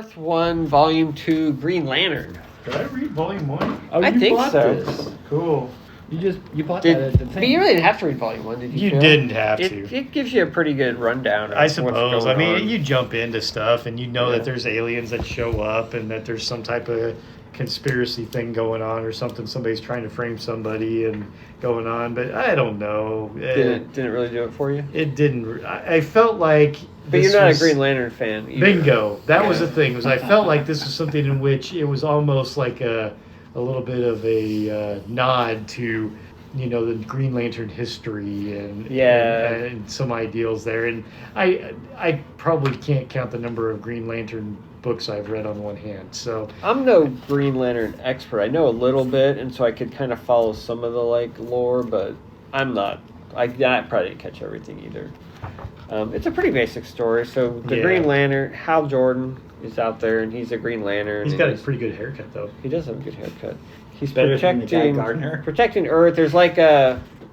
Earth 1, Volume 2, Green Lantern. Did I read Volume 1? Oh, I you think bought so. This. Cool. You bought that at the But thing. you really didn't have to read Volume 1, did you? You feel? didn't have to. It gives you a pretty good rundown of I what's suppose. going I mean, on. you jump into stuff and you know Yeah. that there's aliens that show up and that there's some type of conspiracy thing going on or something. Somebody's trying to frame somebody and going on, but I don't know. Didn't really do it for you? It didn't. I felt like. But this you're not was- a Green Lantern fan either. Bingo. That was Yeah. the thing. Was I felt like this was something in which it was almost like a little bit of a nod to, you know, the Green Lantern history and Yeah. and some ideals there. And I probably can't count the number of Green Lantern books I've read on one hand. So I'm no Green Lantern expert. I know a little bit, and so I could kind of follow some of the like lore, but I'm not. I probably didn't catch everything either. It's a pretty basic story. So the Yeah. Green Lantern, Hal Jordan, is out there, and he's a Green Lantern. he's and got a pretty good haircut though. He does have a good haircut. He's Better than the Guy protecting Gardner. protecting Earth. There's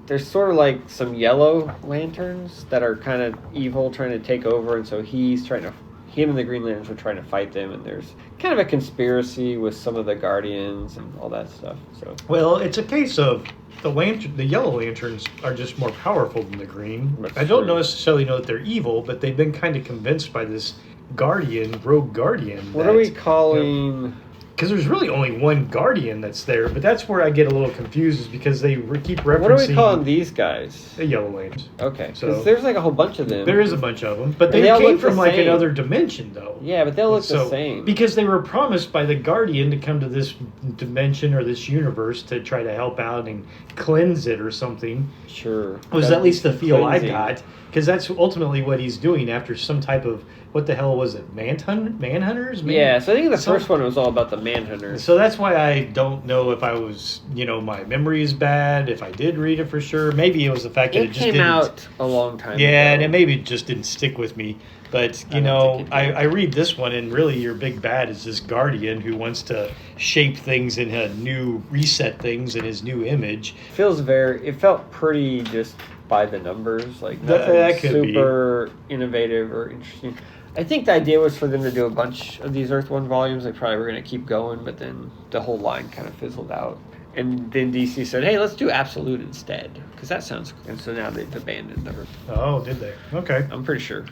there's sort of like some yellow lanterns that are kind of evil, trying to take over, and so him and the Green Lanterns are trying to fight them, and there's kind of a conspiracy with some of the Guardians and all that stuff. So Well, it's a case of the yellow lanterns are just more powerful than the green. That's I don't true. necessarily know that they're evil, but they've been kind of convinced by this rogue guardian. what are we calling? Because there's really only one guardian that's there, but that's where I get a little confused, is because they keep referencing What are we calling these guys? the yellow lanterns. Okay, So- because there's like a whole bunch of them. There is a bunch of them, but And they they all came look the from like same. another dimension, though. Yeah, but they'll look the So- same. Because they were promised by the Guardian to come to this dimension or this universe to try to help out and cleanse it or something. Sure. Was at least the feel I Cleansing. got. Because that's ultimately what he's doing after some type of, what the hell was it, manhunters? Yeah, so I think the So- first one was all about the Manhunters. So that's why I don't know if I was, my memory is bad, if I did read it for sure. Maybe it was the fact that it It just came didn't. out a long time Yeah, ago. and maybe it just didn't stick with me. But, I don't think it did. I read this one, and really your big bad is this Guardian who wants to shape things in a new, reset things in his new image. It felt pretty just by the numbers, like That nothing could be. super innovative or interesting. I think the idea was for them to do a bunch of these Earth 1 volumes. They probably were going to keep going, but then the whole line kind of fizzled out. And then DC said, hey, let's do Absolute instead, because that sounds cool. And so now they've abandoned the Earth. Oh, did they? Okay. I'm pretty sure.